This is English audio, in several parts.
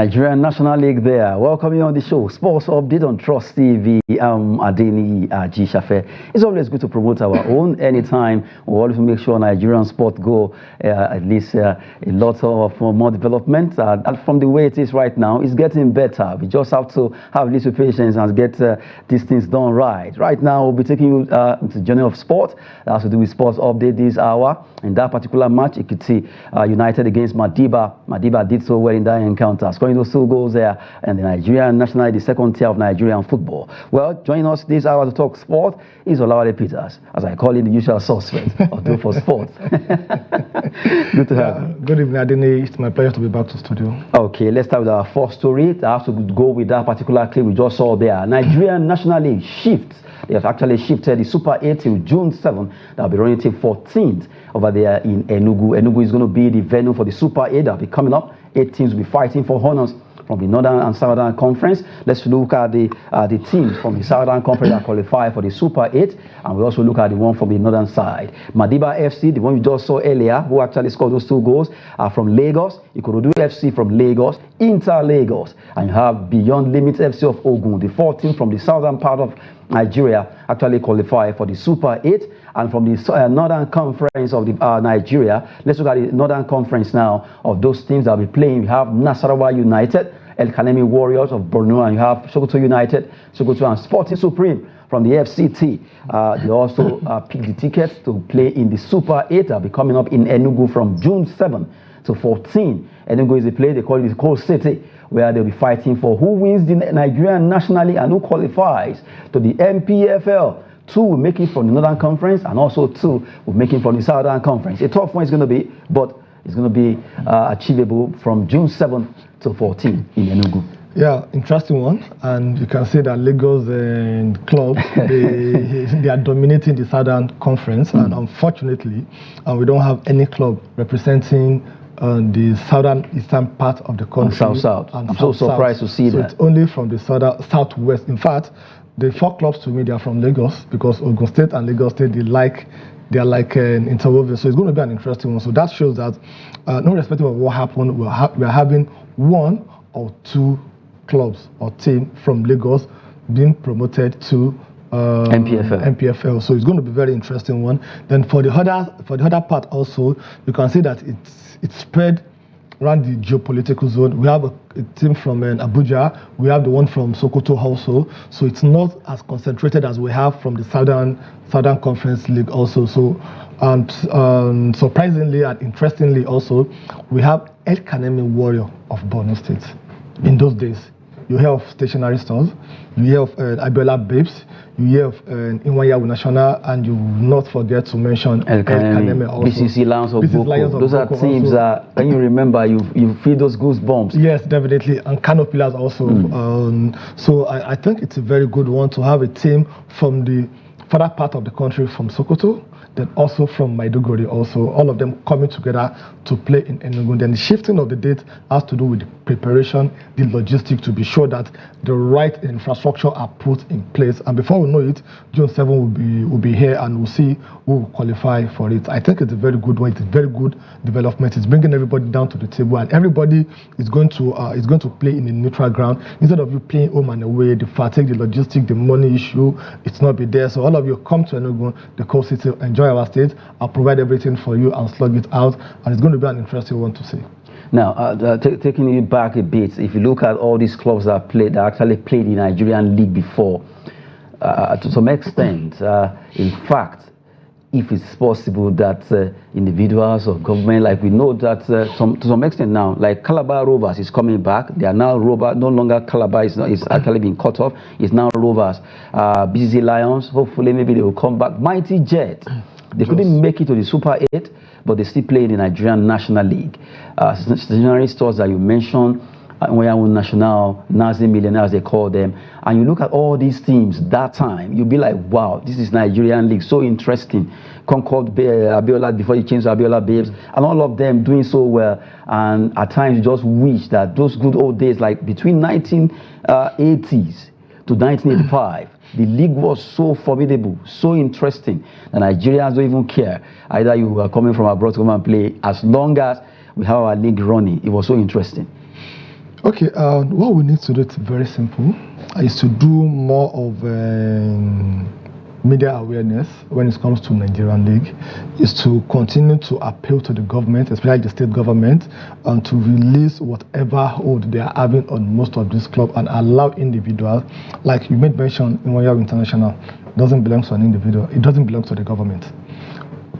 Nigerian National League there. Welcome you on the show. Sports Update on Trust TV. I'm Adeni Ajishafe. It's always good to promote our own anytime. We always make sure Nigerian sport go at least a lot of more development. And from the way it is right now, it's getting better. We just have to have a little patience and get these things done right. Right now, we'll be taking you to the journey of sport. That has to do with Sports Update this hour. In that particular match, you could see United against Madiba. Madiba did so well in that encounter, scoring those 2 goals there, and the Nigerian national, the second tier of Nigerian football. Well, joining us this hour to talk sport is Olawale Peters, as I call him, the usual suspect, or do for sport. Good to have you. Good evening, Adini. It's my pleasure to be back to studio. Okay, let's start with our first story. I have to go with that particular clip we just saw there. Nigerian National League shifts. They have actually shifted the Super 8 till June 7th. They'll be running till 14th over there in Enugu. Enugu is going to be the venue for the Super 8 that'll be coming up. 8 teams will be fighting for honors from the Northern and Southern Conference. Let's look at the teams from the Southern Conference that qualify for the Super 8, and we also look at the one from the Northern side. Madiba FC, the one you just saw earlier, who actually scored those 2 goals, are from Lagos. Ikorodu FC from Lagos, Inter Lagos, and you have Beyond Limit FC of Ogun, the 4th team from the southern part of Nigeria, actually qualify for the Super 8. And from the Northern Conference of the Nigeria, let's look at the Northern Conference now of those teams that will be playing. We have Nasarawa United, El Kanemi Warriors of Borno, and you have Sokoto United, Sokoto and Sporting Supreme from the FCT. They also picked the tickets to play in the Super 8 that will be coming up in Enugu from June 7 to 14. Enugu is the place, they call it the Coal City, where they'll be fighting for who wins the Nigerian National League and who qualifies to the MPFL. 2 will make it from the Northern Conference, and also 2 will make it from the Southern Conference. A tough one is going to be, but it's going to be achievable from June 7th to 14 in Enugu. Yeah, interesting one. And you can see that Lagos and club, they are dominating the Southern Conference. And unfortunately, we don't have any club representing the southern eastern part of the country. South. I'm so surprised to see that. So it's only from the southwest. In fact, the 4 clubs to me, they are from Lagos, because Ogun State and Lagos State, they are like an interwoven. So it's going to be an interesting one. So that shows that, no irrespective of what happened, we are having 1 or 2 clubs or team from Lagos being promoted to MPFL. So it's going to be a very interesting one. Then for the other part also, you can see that it's spread around the geopolitical zone. We have a team from Abuja. We have the one from Sokoto also. So it's not as concentrated as we have from the Southern Conference League also. So surprisingly and interestingly also, we have El Kanemi Warrior of Borno State. In those days, you hear of stationery stores, you hear of Abiola Babes, you hear of Inwayawu National, and you will not forget to mention El Kanemi also. BCC Lions of Boko. Those are teams that, when you remember, you feel those goosebumps. Yes, definitely. And Kano Pillars also. So I think it's a very good one to have a team from the further part of the country, from Sokoto, then also from Maiduguri also, all of them coming together to play in Enugu. Then the shifting of the date has to do with the preparation, the logistics, to be sure that the right infrastructure are put in place. And before we know it, June 7 will be here, and we'll see who will qualify for it. I think it's a very good one. It's a very good development. It's bringing everybody down to the table, and everybody is going to play in a neutral ground instead of you playing home and away. The fatigue, the logistics, the money issue, it's not be there. So all of you come to Enugu, the Coal City, enjoy our state. I'll provide everything for you and slug it out, and it's going to be an interesting one to see. Now, taking it back a bit, if you look at all these clubs that actually played in the Nigerian league before, to some extent, in fact, if it's possible that individuals or government, like we know that to some extent now, like Calabar Rovers is coming back. They are now Rovers, no longer Calabar is actually being cut off. It's now Rovers. BCC Lions, hopefully maybe they will come back. Mighty Jet, they couldn't make it to the Super 8, but they still play in the Nigerian National League. Stationery stores that you mentioned, Nwayawu National, Nazi Millionaires, they call them. And you look at all these teams that time, you'll be like, wow, this is Nigerian League, so interesting. Concord, Abiola, before you changed to Abiola Babes, and all of them doing so well. And at times you just wish that those good old days, like between 1980s to 1985, the league was so formidable, so interesting, that Nigerians don't even care. Either you are coming from abroad to come and play, as long as we have our league running. It was so interesting. Okay, what we need to do, it's very simple, is to do more of media awareness when it comes to Nigerian League, is to continue to appeal to the government, especially the state government, and to release whatever hold they are having on most of this club and allow individuals, like you made mention in Royal International, doesn't belong to an individual, it doesn't belong to the government.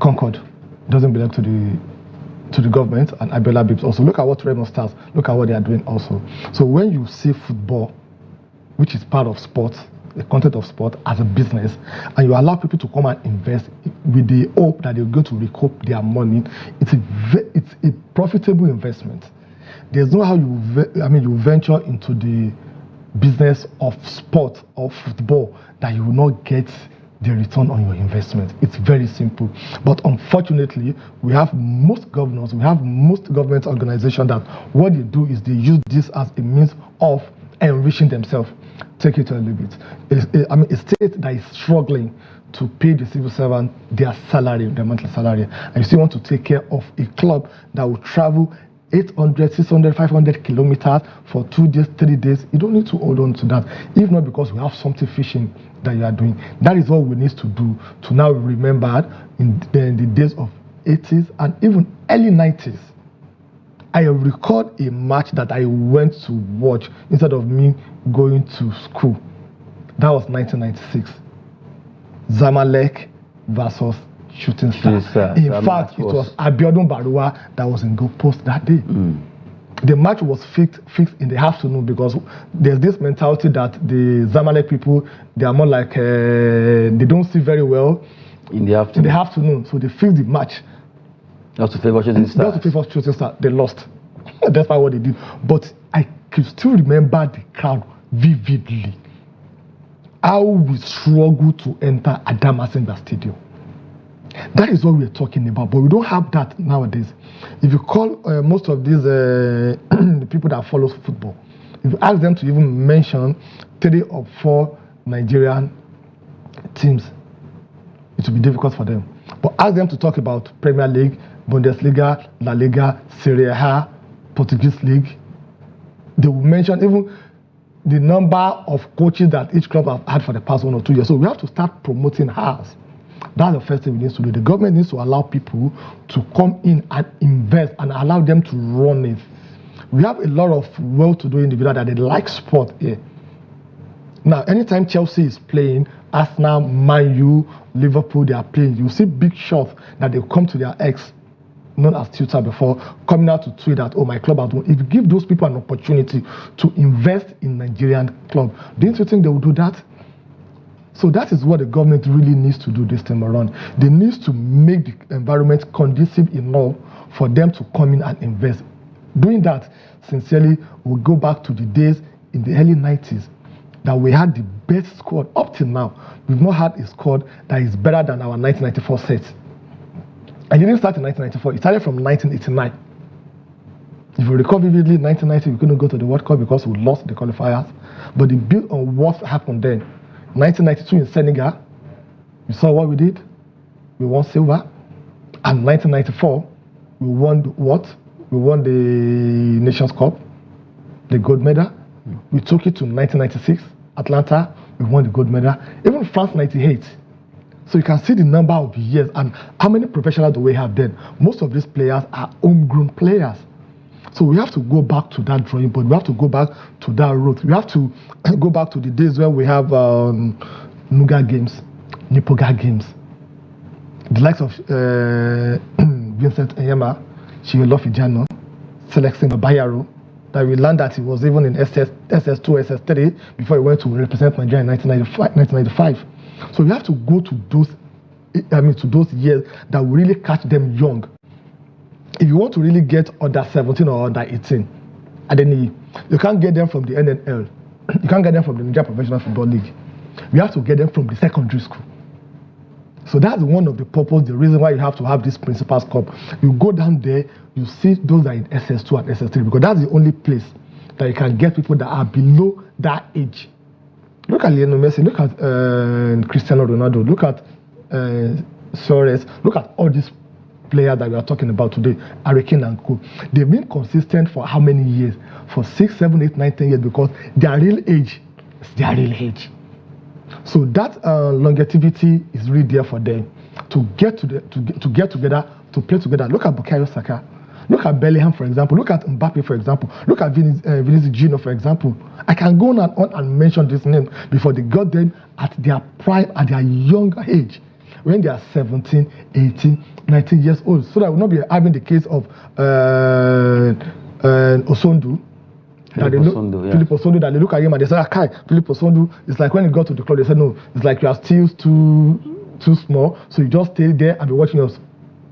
Concord doesn't belong to the government, and Abiola Bibbs also. Look at what Raymond Stars, look at what they are doing also. So when you see football, which is part of sport, the content of sport as a business, and you allow people to come and invest with the hope that they're going to recoup their money, it's a profitable investment. There's no how you venture into the business of sport or football that you will not get the return on your investment. It's very simple. But unfortunately, we have most governors, we have most government organizations that what they do is they use this as a means of enriching themselves. Take it or leave it. A state that is struggling to pay the civil servant their salary, their monthly salary, and you still want to take care of a club that will travel 800, 600, 500 kilometers for 2 days, 3 days. You don't need to hold on to that. If not because we have something fishing that you are doing. That is what we need to do to now remember in the days of 80s and even early 90s. I recall a match that I went to watch instead of me going to school. That was 1996. Zamalek versus Shooting Stars. In fact, it was Abiodun Barua that was in goal post that day. The match was fixed in the afternoon because there's this mentality that the Zamalek people, they are more like, they don't see very well in the afternoon. So they fixed the match. Just to favor Shooting Stars. Just to favor Shooting Stars. They lost. That's not what they did. But I can still remember the crowd vividly. How we struggle to enter Adamasingba Stadium. That is what we're talking about, but we don't have that nowadays. If you call most of these the people that follow football, if you ask them to even mention 3 or 4 Nigerian teams, it will be difficult for them. But ask them to talk about Premier League, Bundesliga, La Liga, Serie A, Portuguese League, they will mention even the number of coaches that each club have had for the past 1 or 2 years. So we have to start promoting ours. That's the first thing we need to do. The government needs to allow people to come in and invest and allow them to run it. We have a lot of well-to-do individuals that they like sport here. Now, anytime Chelsea is playing, Arsenal, Man U, Liverpool, they are playing, you see big shots that they come to their ex, known as tutor before, coming out to tweet that, oh, my club has won. If you give those people an opportunity to invest in Nigerian club, don't you think they will do that? So that is what the government really needs to do this time around. They need to make the environment conducive enough for them to come in and invest. Doing that, sincerely, we'll go back to the days in the early 90s that we had the best squad. Up till now, we've not had a squad that is better than our 1994 set. And it didn't start in 1994, it started from 1989. If you recall vividly, 1990, we couldn't go to the World Cup because we lost the qualifiers. But they built on what happened then. 1992 in Senegal, you saw what we did. We won silver. And 1994, we won what? We won the Nations Cup, the gold medal. We took it to 1996, Atlanta, we won the gold medal. Even France 98. So you can see the number of years and how many professionals do we have then. Most of these players are homegrown players. So we have to go back to that drawing board. We have to go back to that route. We have to go back to the days where we have Nuga games, Nipoga games. The likes of Vincent Enyema, Chiolofijano, Celestine Bayaro, that we learned that he was even in SS2, SS3 before he went to represent Nigeria in 1995. So we have to go to those years that will really catch them young. If you want to really get under 17 or under 18, you can't get them from the NNL. You can't get them from the Nigeria Professional Football League. We have to get them from the secondary school. So that's one of the purpose, the reason why you have to have this Principal's Cup. You go down there, you see those that are in SS2 and SS3 because that's the only place that you can get people that are below that age. Look at Lionel Messi, look at Cristiano Ronaldo, look at Suarez, look at all these players that we are talking about today, Hurricane and Co. They've been consistent for how many years? For 6, 7, 8, 9, 10 years, because their real age is their real age. So that longevity is really there for them to get together, to play together. Look at Bukayo Saka. Look at Bellingham, for example. Look at Mbappe, for example. Look at Vinicius Junior, for example. I can go on and mention this name before they got them at their prime, at their younger age, when they are 17, 18, 19 years old. So that will not be having the case of Osondu. Philip Osondu, that they look at him and they say, Philip Osondu, it's like when he got to the club, they said, no, it's like you are still too small, so you just stay there and be watching your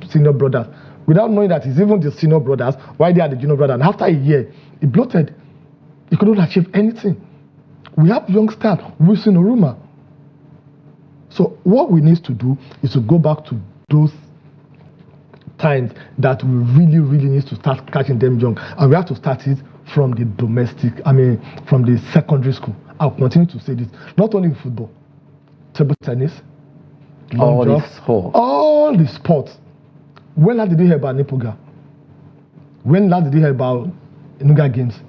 senior brothers. Without knowing that it's even the senior brothers, why they are the junior brothers. And after a year, he bloated. He couldn't achieve anything. We have young stars, we've seen a rumor. So what we need to do is to go back to those times that we really, really need to start catching them young. And we have to start it from the from the secondary school. I'll continue to say this, not only in football, table tennis, long jump, all the sports. When last did you hear about Nipoga? When last did you hear about Nuga games?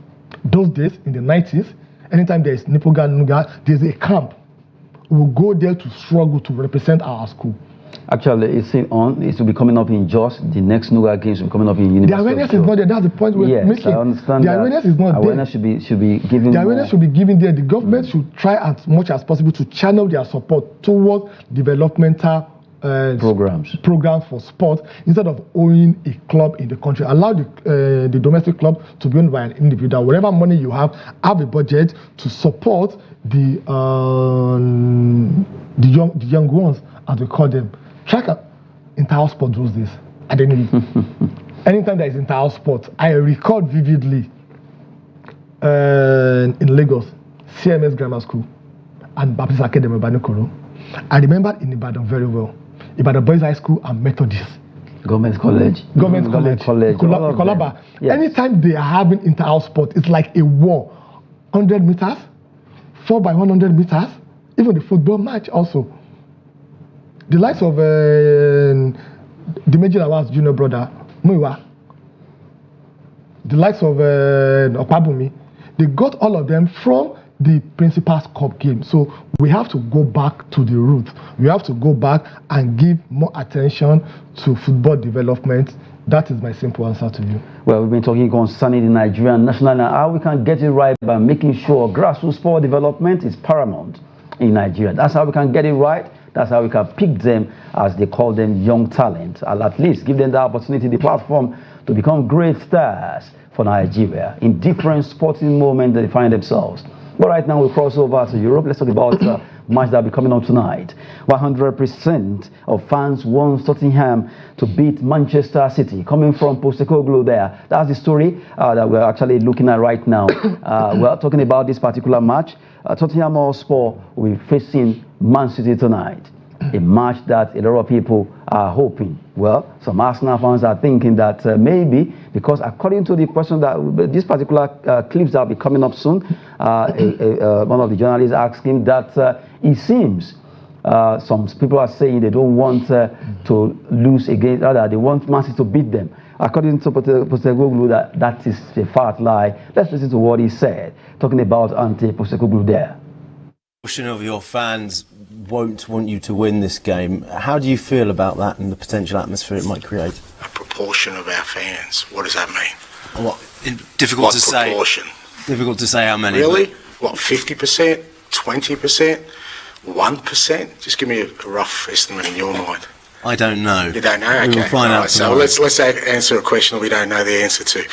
Those days, in the 90s, anytime there is Nipoga, Nuga, there's a camp. We'll go there to struggle to represent our school. Actually, it will be coming up in Jos. The next Nuga games will be coming up in University. The awareness is not there. That's the point we're making. I understand. The awareness is not awareness there. should be given. The awareness should be given there. The government should try as much as possible to channel their support towards developmental programs for sport, instead of owning a club in the country. Allow the domestic club to be owned by an individual. Whatever money you have a budget to support the young ones, as we call them. Track inter-house sport those days. I didn't. Anytime there is inter-house sport, I recall vividly in Lagos, CMS Grammar School and Baptist Academy Banukoro. I remember in Ibadan very well. Ibadan Boys High School and Methodist. Government College. Kolaba. Yes. Anytime they are having inter-house sport, it's like a war. 100 meters, 4 by 100 meters, even the football match also. The likes of the Major Lawal's junior brother, Muiwa, the likes of Okpabumi, they got all of them from the Principal's Cup game. So we have to go back to the roots. We have to go back and give more attention to football development. That is my simple answer to you. Well, we've been talking concerning the Nigerian national and how we can get it right by making sure grassroots sport development is paramount in Nigeria. That's how we can get it right. That's how we can pick them, as they call them, young talent. I'll at least give them the opportunity, the platform to become great stars for Nigeria in different sporting moments that they find themselves. But right now, we'll cross over to Europe. Let's talk about match that will be coming up tonight. 100% of fans want Tottenham to beat Manchester City. Coming from Postecoglou there. That's the story that we're actually looking at right now. We're talking about this particular match. Tottenham Hotspur will be facing Man City tonight. A match that a lot of people are hoping. Well, some Arsenal fans are thinking that maybe, because according to the question that this particular clips that will be coming up soon, one of the journalists asked him that it seems some people are saying they don't want to lose against, rather they want Man City to beat them. According to Postecoglou, that is a fat lie. Let's listen to what he said, talking about Postecoglou there. Portion of your fans won't want you to win this game. How do you feel about that and the potential atmosphere it might create? A proportion of our fans. What does that mean? What? Difficult to say. Proportion? Difficult to say how many. Really? What, 50%? 20%? 1%? Just give me a rough estimate in your mind. I don't know. You don't know? Okay. We will find out so let's answer a question that we don't know the answer to.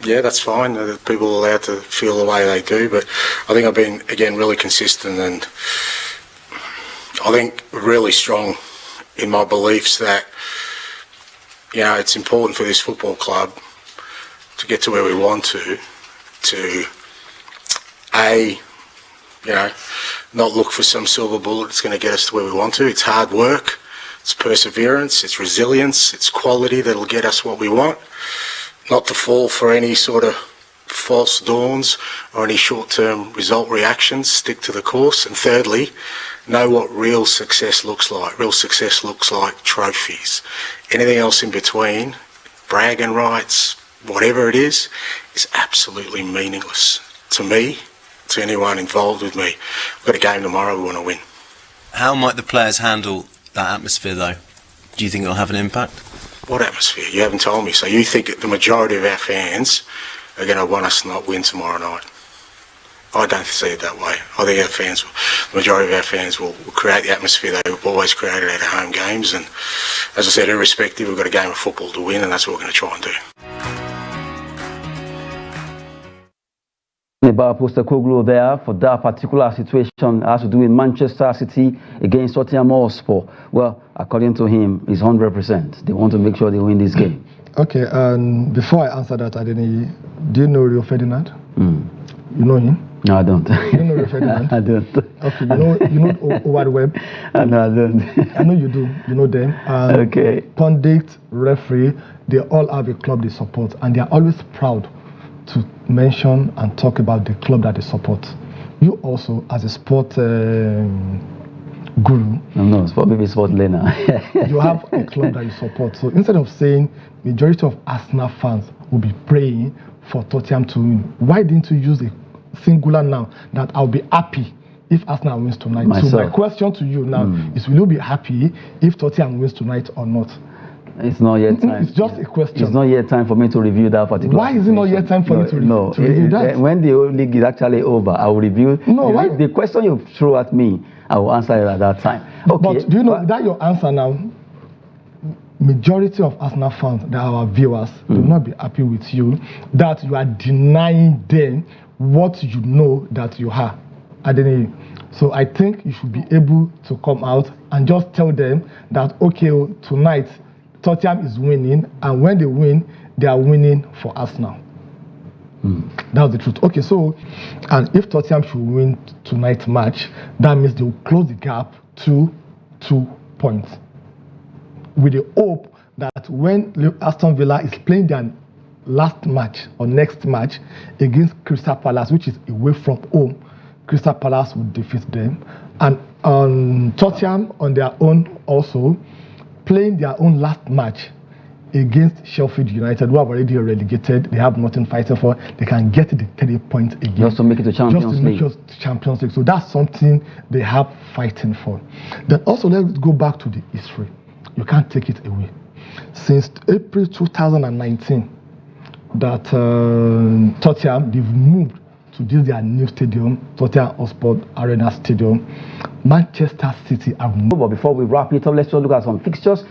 Yeah, that's fine. People are allowed to feel the way they do, but I think I've been, again, really consistent and I think really strong in my beliefs that, you know, it's important for this football club to get to where we want to not look for some silver bullet that's going to get us to where we want to. It's hard work, it's perseverance, it's resilience, it's quality that'll get us what we want. Not to fall for any sort of false dawns or any short-term result reactions. Stick to the course. And thirdly, know what real success looks like. Real success looks like trophies. Anything else in between, bragging rights, whatever it is absolutely meaningless to me, to anyone involved with me. We've got a game tomorrow, we want to win. How might the players handle that atmosphere, though? Do you think it'll have an impact? What atmosphere? You haven't told me. So you think that the majority of our fans are going to want us to not win tomorrow night? I don't see it that way. I think the majority of our fans will create the atmosphere they've always created at our home games. And as I said, irrespective, we've got a game of football to win, and that's what we're going to try and do. About Postecoglou there for that particular situation has to do with Manchester City against Tottenham Hotspur. Well, according to him, it's 100%. They want to make sure they win this game. Okay, and before I answer that, do you know Rio Ferdinand? You know him? No, I don't. You don't know Rio Ferdinand? I don't. Okay, you know Howard Webb? No, I don't. I know you do. You know them. Okay. Pundit, referee, they all have a club they support, and they are always proud to mention and talk about the club that they support. You also, as a sport guru, no, maybe sport learner. you have a club that you support. So instead of saying majority of Arsenal fans will be praying for Tottenham to win, why didn't you use a singular noun that I'll be happy if Arsenal wins tonight? Myself. So my question to you now is, will you be happy if Tottenham wins tonight or not? It's not yet time. It's just a question. It's not yet time for me to review that particular Why is it not yet time for you to review that? When the league is actually over, I will review. No, the question you throw at me, I will answer it at that time. Okay. But do you know that your answer now, majority of Arsenal fans, that are our viewers, will not be happy with you, that you are denying them what you know that you have. So I think you should be able to come out and just tell them that, okay, tonight, Tottenham is winning, and when they win, they are winning for Arsenal. That's the truth. Okay, so, and if Tottenham should win tonight's match, that means they will close the gap to 2 points. With the hope that when Aston Villa is playing their last match or next match against Crystal Palace, which is away from home, Crystal Palace will defeat them. And Tottenham on their own also, playing their own last match against Sheffield United, who have already relegated. They have nothing fighting for. They can get the 3 points again. Just to make it to Champions League. Just to make it to Champions League. So that's something they have fighting for. Then also let's go back to the history. You can't take it away. Since April 2019, that Tottenham, they've moved to their new stadium, Tottenham Hotspur Arena Stadium. Manchester City have moved. But before we wrap it up, let's just look at some fixtures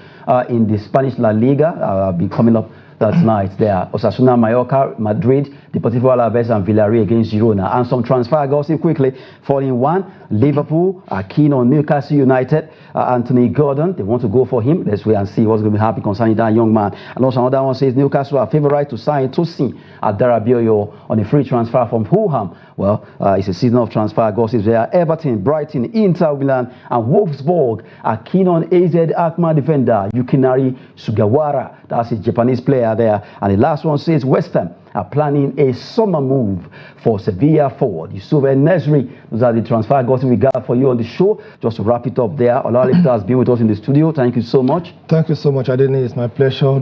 in the Spanish La Liga. I'll be coming up tonight. There are Osasuna, Mallorca, Madrid, Deportivo Alaves and Villarreal against Girona. And some transfer gossip quickly. 4-in-1, Liverpool are keen on Newcastle United. Anthony Gordon, they want to go for him. Let's wait and see what's going to happen concerning that young man. And also another one says Newcastle are favourite to sign Tosin Adarabioyo on a free transfer from Fulham. Well, it's a season of transfer gossip there. Everton, Brighton, Inter Milan and Wolfsburg are keen on AZ Alkmaar defender Yukinari Sugawara. That's a Japanese player there. And the last one says West Ham are planning a summer move for Sevilla forward Yusuf Nesri. Those are the transfer gossip we got for you on the show. Just to wrap it up there, Olalita has been with us in the studio. Thank you so much. Thank you so much, Adeni. It's my pleasure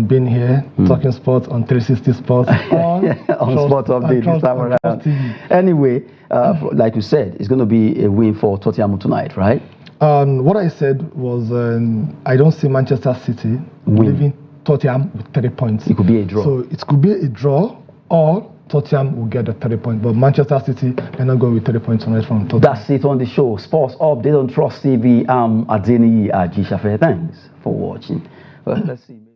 being here, talking sports on 360 Sports. on Sport Update this time around. Anyway, like you said, it's going to be a win for Tottenham tonight, right? What I said was I don't see Manchester City leaving Tottenham with 3 points. It could be a draw. So it could be a draw, or Tottenham will get the 3 points. But Manchester City, they're not going with 3 points tonight from Tottenham. That's it on the show. Sports Update on Trust TV. I'm Adeni Ajishafe. Thanks for watching. Well, let's see.